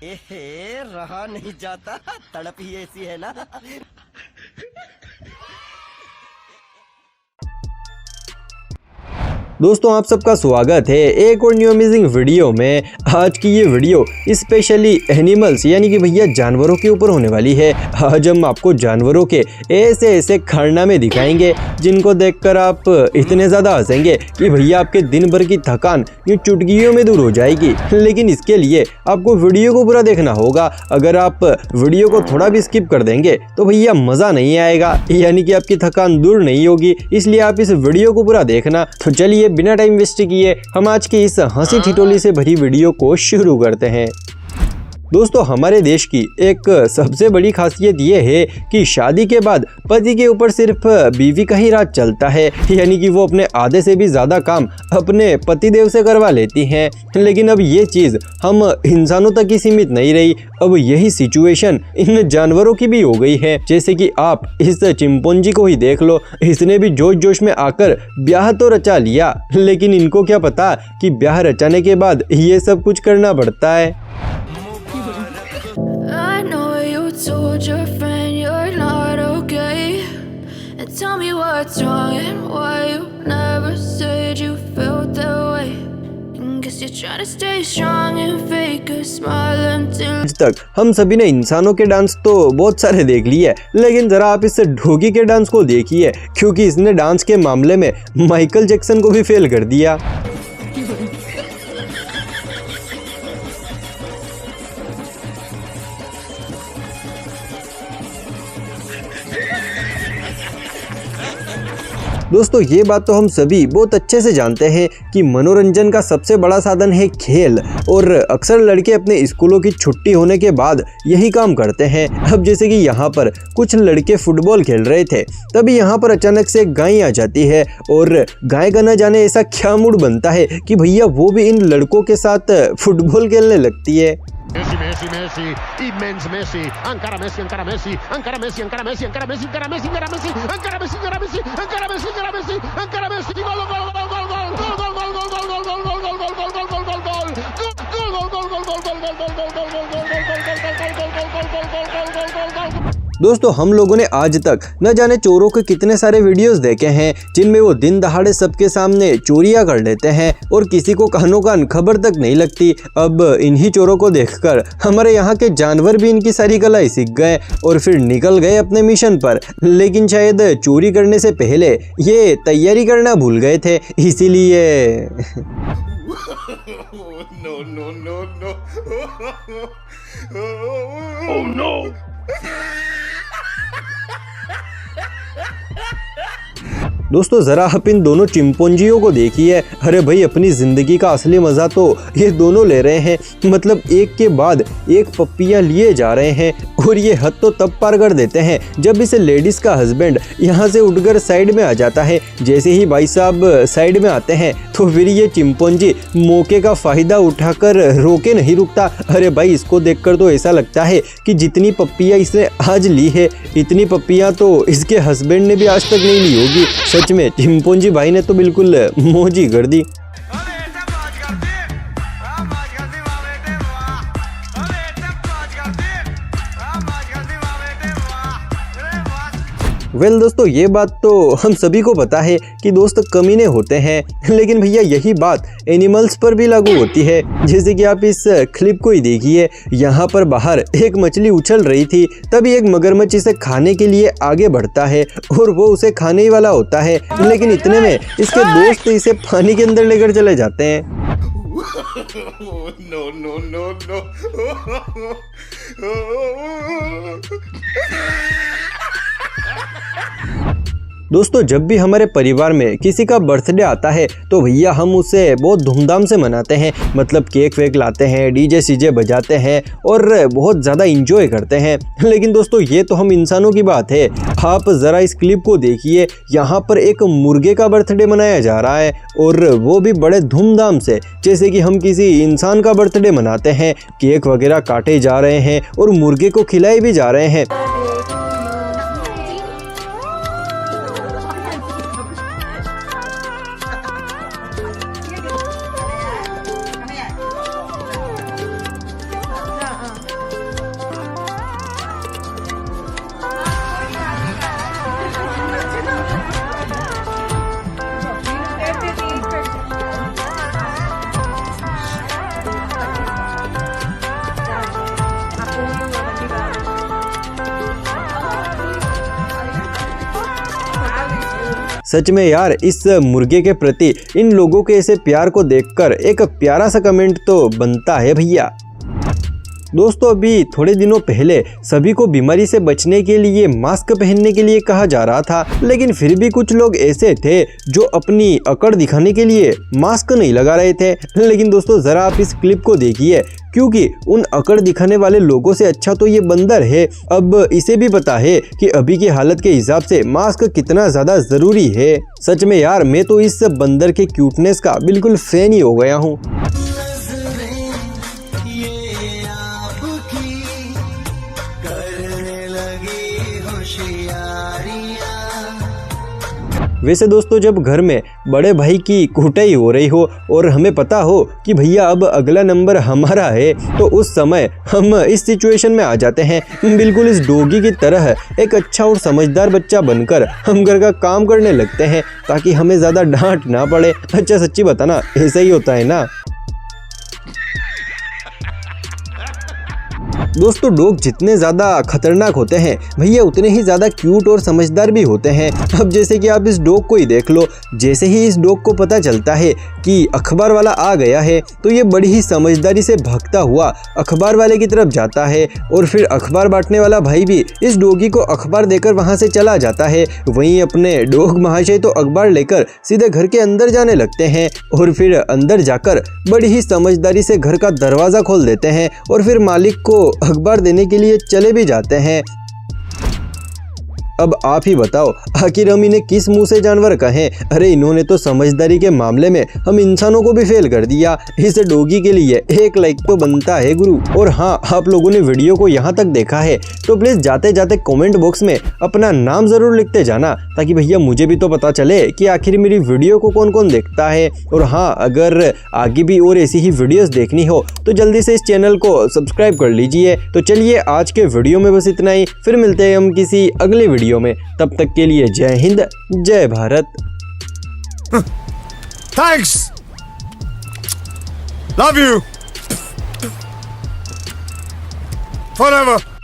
एहे, रहा नहीं जाता, तड़प ही ऐसी है ना। दोस्तों आप सबका स्वागत है एक और न्यू अमेजिंग वीडियो में। आज की ये वीडियो स्पेशली एनिमल्स यानी कि भैया जानवरों के ऊपर होने वाली है। आज हम आपको जानवरों के ऐसे ऐसे कारनामे दिखाएंगे जिनको देखकर आप इतने ज़्यादा हंसेंगे कि भैया आपके दिन भर की थकान यूँ चुटकियों में दूर हो जाएगी। लेकिन इसके लिए आपको वीडियो को पूरा देखना होगा। अगर आप वीडियो को थोड़ा भी स्किप कर देंगे तो भैया मज़ा नहीं आएगा, यानी कि आपकी थकान दूर नहीं होगी। इसलिए आप इस वीडियो को पूरा देखना। तो चलिए बिना टाइम वेस्ट किए हम आज की इस हंसी ठिठोली से भरी वीडियो को शुरू करते हैं। दोस्तों हमारे देश की एक सबसे बड़ी खासियत ये है कि शादी के बाद पति के ऊपर सिर्फ बीवी का ही राज चलता है, यानी कि वो अपने आधे से भी ज़्यादा काम अपने पतिदेव से करवा लेती हैं। लेकिन अब ये चीज़ हम इंसानों तक ही सीमित नहीं रही, अब यही सिचुएशन इन जानवरों की भी हो गई है। जैसे कि आप इस चिंपैंजी को ही देख लो, इसने भी जोश जोश में आकर ब्याह तो रचा लिया, लेकिन इनको क्या पता कि ब्याह रचाने के बाद ये सब कुछ करना पड़ता है। I know you told your friend you're not okay, and tell me what's wrong and why you never said you felt that way. And guess you're trying to stay strong and fake a smile until आज तक हम सभी ने इंसानों के dance तो बहुत सारे देख लिए, लेकिन जरा आप इस डॉगी के डांस को देखिए, क्योंकि इसने डांस के मामले में माइकल जैक्सन को भी फेल कर दिया। दोस्तों ये बात तो हम सभी बहुत अच्छे से जानते हैं कि मनोरंजन का सबसे बड़ा साधन है खेल, और अक्सर लड़के अपने स्कूलों की छुट्टी होने के बाद यही काम करते हैं। अब जैसे कि यहाँ पर कुछ लड़के फुटबॉल खेल रहे थे, तभी यहाँ पर अचानक से एक गाय आ जाती है, और गाय का न जाने ऐसा क्या मूड बनता है कि भैया वो भी इन लड़कों के साथ फुटबॉल खेलने लगती है। Messi, Messi, immens Messi, encara Messi, encara Messi, encara Messi, encara Messi, encara Messi, encara Messi, encara Messi, encara Messi, encara Messi, encara Messi, encara Messi, encara Messi, gol, gol, gol, gol, gol, gol, gol, gol, gol, gol, gol, gol, gol, gol, gol, gol, gol, gol, gol, दोस्तों हम लोगों ने आज तक न जाने चोरों के कितने सारे वीडियोस देखे हैं जिनमें वो दिन दहाड़े सबके सामने चोरियां कर लेते हैं और किसी को कानो कान खबर तक नहीं लगती। अब इन्हीं चोरों को देखकर हमारे यहाँ के जानवर भी इनकी सारी कलाई सीख गए और फिर निकल गए अपने मिशन पर। लेकिन शायद चोरी करने से पहले ये तैयारी करना भूल गए थे, इसीलिए No, no, no, no. Oh no! दोस्तों जरा आप इन दोनों चिंपैंजियों को देखिए। अरे भाई अपनी जिंदगी का असली मजा तो ये दोनों ले रहे हैं, मतलब एक के बाद एक पप्पियां लिए जा रहे हैं। और ये हद तो तब पार कर देते हैं जब इस लेडीज का हस्बैंड यहाँ से उठकर साइड में आ जाता है। जैसे ही भाई साहब साइड में आते हैं तो फिर ये चिंपैंजी मौके का फायदा उठाकर रोके नहीं रुकता। अरे भाई इसको देखकर तो ऐसा लगता है कि जितनी पप्पियां इसने आज ली है इतनी पप्पियां तो इसके हस्बैंड ने भी आज तक नहीं ली होगी। सच में चिंपैंजी भाई ने तो बिल्कुल मौज ही कर दी। वेल दोस्तों ये बात तो हम सभी को पता है कि दोस्त कमीने होते हैं, लेकिन भैया यही बात एनिमल्स पर भी लागू होती है। जैसे कि आप इस क्लिप को ही देखिए, यहाँ पर बाहर एक मछली उछल रही थी, तभी एक मगरमच्छ इसे खाने के लिए आगे बढ़ता है और वो उसे खाने ही वाला होता है, लेकिन इतने में इसके दोस्त इसे पानी के अंदर लेकर चले जाते हैं। No, no, no, no. दोस्तों जब भी हमारे परिवार में किसी का बर्थडे आता है तो भैया हम उसे बहुत धूमधाम से मनाते हैं, मतलब केक वेक लाते हैं, डीजे सीजे बजाते हैं और बहुत ज़्यादा इंजॉय करते हैं। लेकिन दोस्तों ये तो हम इंसानों की बात है। आप ज़रा इस क्लिप को देखिए, यहाँ पर एक मुर्गे का बर्थडे मनाया जा रहा है और वो भी बड़े धूमधाम से, जैसे कि हम किसी इंसान का बर्थडे मनाते हैं। केक वगैरह काटे जा रहे हैं और मुर्गे को खिलाए भी जा रहे हैं। सच में यार, इस मुर्गे के प्रति इन लोगों के ऐसे प्यार को देखकर एक प्यारा सा कमेंट तो बनता है भैया। दोस्तों, अभी थोड़े दिनों पहले सभी को बीमारी से बचने के लिए मास्क पहनने के लिए कहा जा रहा था, लेकिन फिर भी कुछ लोग ऐसे थे जो अपनी अकड़ दिखाने के लिए मास्क नहीं लगा रहे थे। लेकिन दोस्तों, जरा आप इस क्लिप को देखिए, क्योंकि उन अकड़ दिखाने वाले लोगों से अच्छा तो ये बंदर है। अब इसे भी पता है कि अभी की हालत के हिसाब से मास्क कितना ज्यादा जरूरी है। सच में यार, मैं तो इस बंदर के क्यूटनेस का बिल्कुल फैन ही हो गया हूँ। वैसे दोस्तों, जब घर में बड़े भाई की कुटाई हो रही हो और हमें पता हो कि भैया अब अगला नंबर हमारा है, तो उस समय हम इस सिचुएशन में आ जाते हैं। बिल्कुल इस डॉगी की तरह एक अच्छा और समझदार बच्चा बनकर हम घर का काम करने लगते हैं ताकि हमें ज़्यादा डांट ना पड़े। अच्छा, सच्ची बताना, ऐसा ही होता है ना। दोस्तों, डॉग जितने ज़्यादा खतरनाक होते हैं भैया, उतने ही ज़्यादा क्यूट और समझदार भी होते हैं। अब जैसे कि आप इस डॉग को ही देख लो, जैसे ही इस डॉग को पता चलता है कि अखबार वाला आ गया है, तो ये बड़ी ही समझदारी से भागता हुआ अखबार वाले की तरफ जाता है और फिर अखबार बांटने वाला भाई भी इस डॉगी को अखबार देकर वहाँ से चला जाता है। वहीं अपने डॉग महाशय तो अखबार लेकर सीधे घर के अंदर जाने लगते हैं और फिर अंदर जाकर बड़ी ही समझदारी से घर का दरवाज़ा खोल देते हैं और फिर मालिक को अखबार देने के लिए चले भी जाते हैं। अब आप ही बताओ, आखिर हम इन्हें किस मुंह से जानवर कहें। अरे इन्होंने तो समझदारी के मामले में हम इंसानों को भी फेल कर दिया। इस डॉगी के लिए एक लाइक तो बनता है गुरु। और हाँ, आप लोगों ने वीडियो को यहाँ तक देखा है तो प्लीज जाते जाते कमेंट बॉक्स में अपना नाम जरूर लिखते जाना, ताकि भैया मुझे भी तो पता चले कि आखिर मेरी वीडियो को कौन कौन देखता है। और हाँ, अगर आगे भी और ऐसी ही वीडियोस देखनी हो तो जल्दी से इस चैनल को सब्सक्राइब कर लीजिए। तो चलिए, आज के वीडियो में बस इतना ही। फिर मिलते हैं हम किसी अगले वीडियो में। तब तक के लिए जय हिंद, जय Bharat. Thanks. Love you. Forever.